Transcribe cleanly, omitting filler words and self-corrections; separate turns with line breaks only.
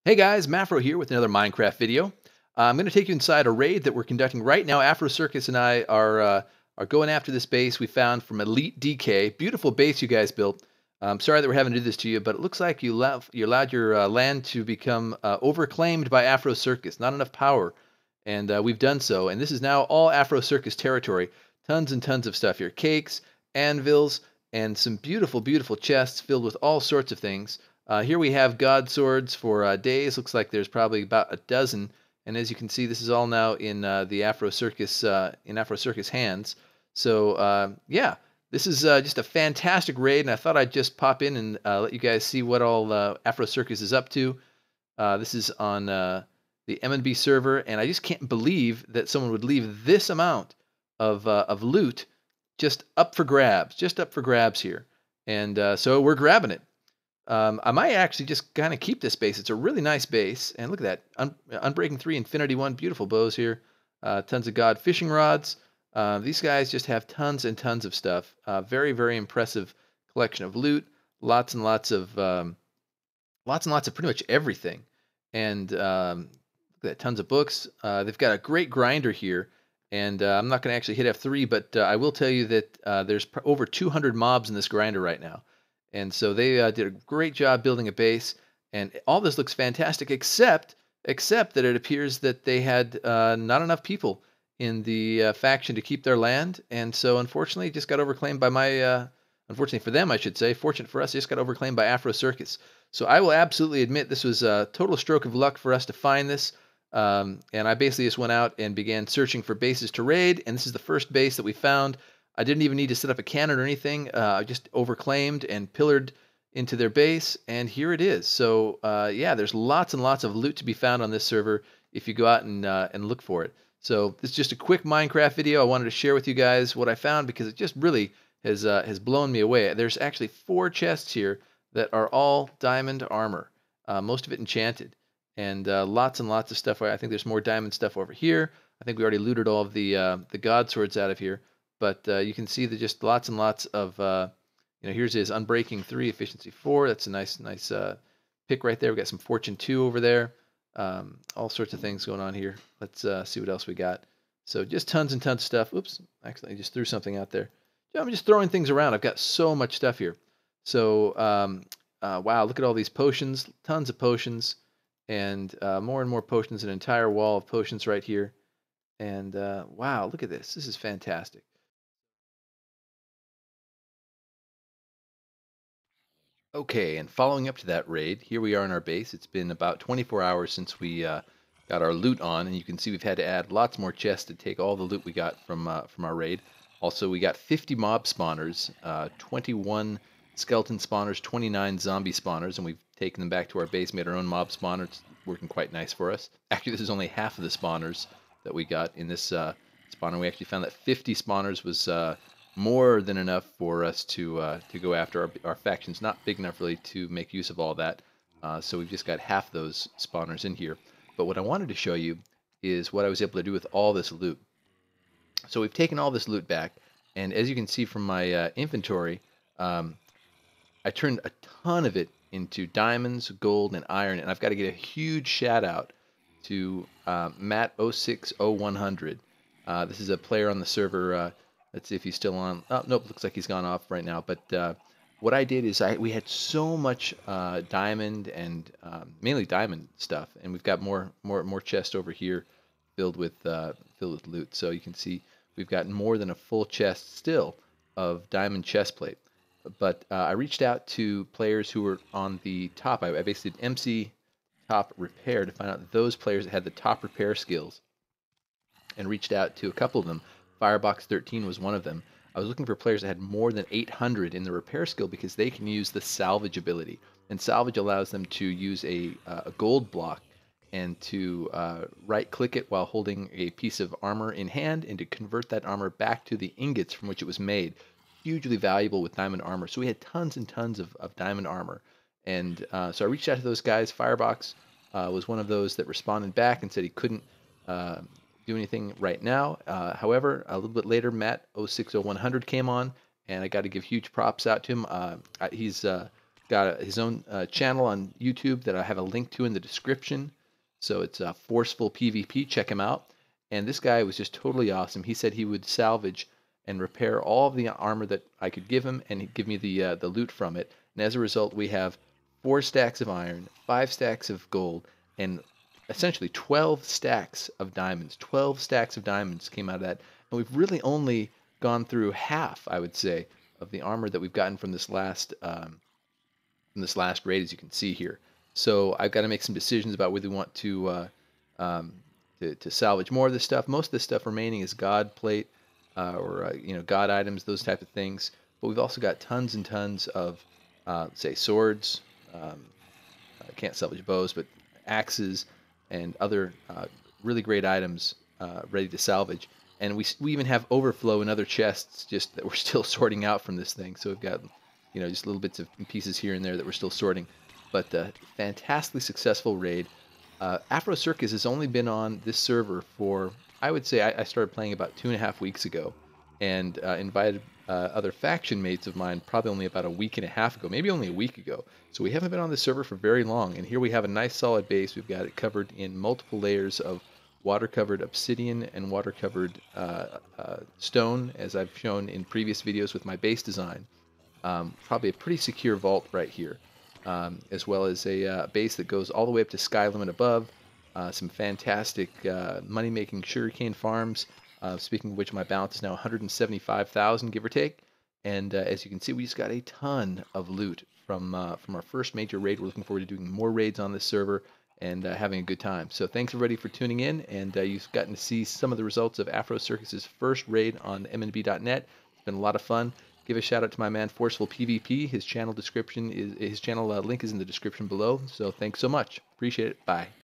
Hey guys, Mafro here with another Minecraft video. I'm going to take you inside a raid that we're conducting right now. Afro Circus and I are going after this base we found from Elite DK. Beautiful base you guys built. I'm sorry that we're having to do this to you, but it looks like you allowed your land to become overclaimed by Afro Circus. Not enough power, and we've done so. And this is now all Afro Circus territory. Tons and tons of stuff here: cakes, anvils, and some beautiful, beautiful chests filled with all sorts of things. Here we have God swords for days. Looks like there's probably about a dozen. And as you can see, this is all now in the Afro Circus hands. So yeah, this is just a fantastic raid, and I thought I'd just pop in and let you guys see what all Afro Circus is up to. This is on the M&B server, and I just can't believe that someone would leave this amount of loot just up for grabs here. And so we're grabbing it. I might actually just kind of keep this base. It's a really nice base. And look at that. Unbreaking 3, Infinity 1. Beautiful bows here. Tons of God fishing rods. These guys just have tons and tons of stuff. Very, very impressive collection of loot. Lots and lots of pretty much everything. And look at that. Tons of books. They've got a great grinder here. And I'm not going to actually hit F3, but I will tell you that there's over 200 mobs in this grinder right now. And so they did a great job building a base, and all this looks fantastic, except that it appears that they had not enough people in the faction to keep their land, and so unfortunately it just got overclaimed by my, unfortunately for them I should say, fortunate for us, it just got overclaimed by Afro Circus. So I will absolutely admit this was a total stroke of luck for us to find this, and I basically just went out and began searching for bases to raid, and this is the first base that we found. I didn't even need to set up a cannon or anything. I just overclaimed and pillared into their base, and here it is. So yeah, there's lots and lots of loot to be found on this server if you go out and look for it. So this is just a quick Minecraft video. I wanted to share with you guys what I found because it just really has blown me away. There's actually 4 chests here that are all diamond armor, most of it enchanted, and lots and lots of stuff. I think there's more diamond stuff over here. I think we already looted all of the God swords out of here. But you can see that just lots and lots of, here's his Unbreaking 3, Efficiency 4. That's a nice pick right there. We got some Fortune 2 over there. All sorts of things going on here. Let's see what else we got. So just tons and tons of stuff. Oops, actually I just threw something out there. Yeah, I'm just throwing things around. I've got so much stuff here. So, wow, look at all these potions. Tons of potions. And more and more potions. An entire wall of potions right here. And wow, look at this. This is fantastic. Okay, and following up to that raid, here we are in our base. It's been about 24 hours since we got our loot on, and you can see we've had to add lots more chests to take all the loot we got from our raid. Also, we got 50 mob spawners, 21 skeleton spawners, 29 zombie spawners, and we've taken them back to our base, made our own mob spawner. It's working quite nice for us. Actually, this is only half of the spawners that we got in this spawner. We actually found that 50 spawners was more than enough for us to go after. Our faction's not big enough really to make use of all that, so we've just got half those spawners in here. But what I wanted to show you is what I was able to do with all this loot. So we've taken all this loot back, and as you can see from my inventory, I turned a ton of it into diamonds, gold, and iron, and I've got to get a huge shout out to Matt0600100. This is a player on the server. Let's see if he's still on. Oh, nope, looks like he's gone off right now. But what I did is we had so much diamond and mainly diamond stuff, and we've got more chests over here filled with loot. So you can see we've got more than a full chest still of diamond chest plate. But I reached out to players who were on the top. I basically did MC top repair to find out those players that had the top repair skills, and reached out to a couple of them. Firebox13 was one of them. I was looking for players that had more than 800 in the repair skill because they can use the salvage ability. And salvage allows them to use a gold block and to right-click it while holding a piece of armor in hand and to convert that armor back to the ingots from which it was made. Hugely valuable with diamond armor. So we had tons and tons of diamond armor. And so I reached out to those guys. Firebox was one of those that responded back and said he couldn't do anything right now. However, a little bit later, Matt0600100 came on, and I got to give huge props out to him. He's got got his own channel on YouTube that I have a link to in the description. So it's Forceful PvP. Check him out. And this guy was just totally awesome. He said he would salvage and repair all of the armor that I could give him, and he'd give me the loot from it. And as a result, we have 4 stacks of iron, 5 stacks of gold, and essentially 12 stacks of diamonds. 12 stacks of diamonds came out of that. And we've really only gone through half, I would say, of the armor that we've gotten from this last raid, as you can see here. So I've got to make some decisions about whether we want to salvage more of this stuff. Most of this stuff remaining is God plate or God items, those type of things. But we've also got tons and tons of say swords. I can't salvage bows, but axes and other really great items ready to salvage. And we even have overflow in other chests just that we're still sorting out from this thing. So we've got just little bits of pieces here and there that we're still sorting. But fantastically successful raid. Afro Circus has only been on this server for, I would say, I started playing about 2.5 weeks ago, and invited other faction mates of mine probably only about a week and a half ago, maybe only a week ago. So we haven't been on this server for very long, and here we have a nice solid base. We've got it covered in multiple layers of water-covered obsidian and water-covered stone, as I've shown in previous videos with my base design. Probably a pretty secure vault right here, as well as a base that goes all the way up to sky limit above. Some fantastic money-making sugarcane farms. Speaking of which, my balance is now 175,000, give or take. And as you can see, we just got a ton of loot from our first major raid. We're looking forward to doing more raids on this server and having a good time. So thanks everybody for tuning in, and you've gotten to see some of the results of Afro Circus's first raid on mnb.net. It's been a lot of fun. Give a shout out to my man Forceful PvP. His channel link is in the description below. So thanks so much. Appreciate it. Bye.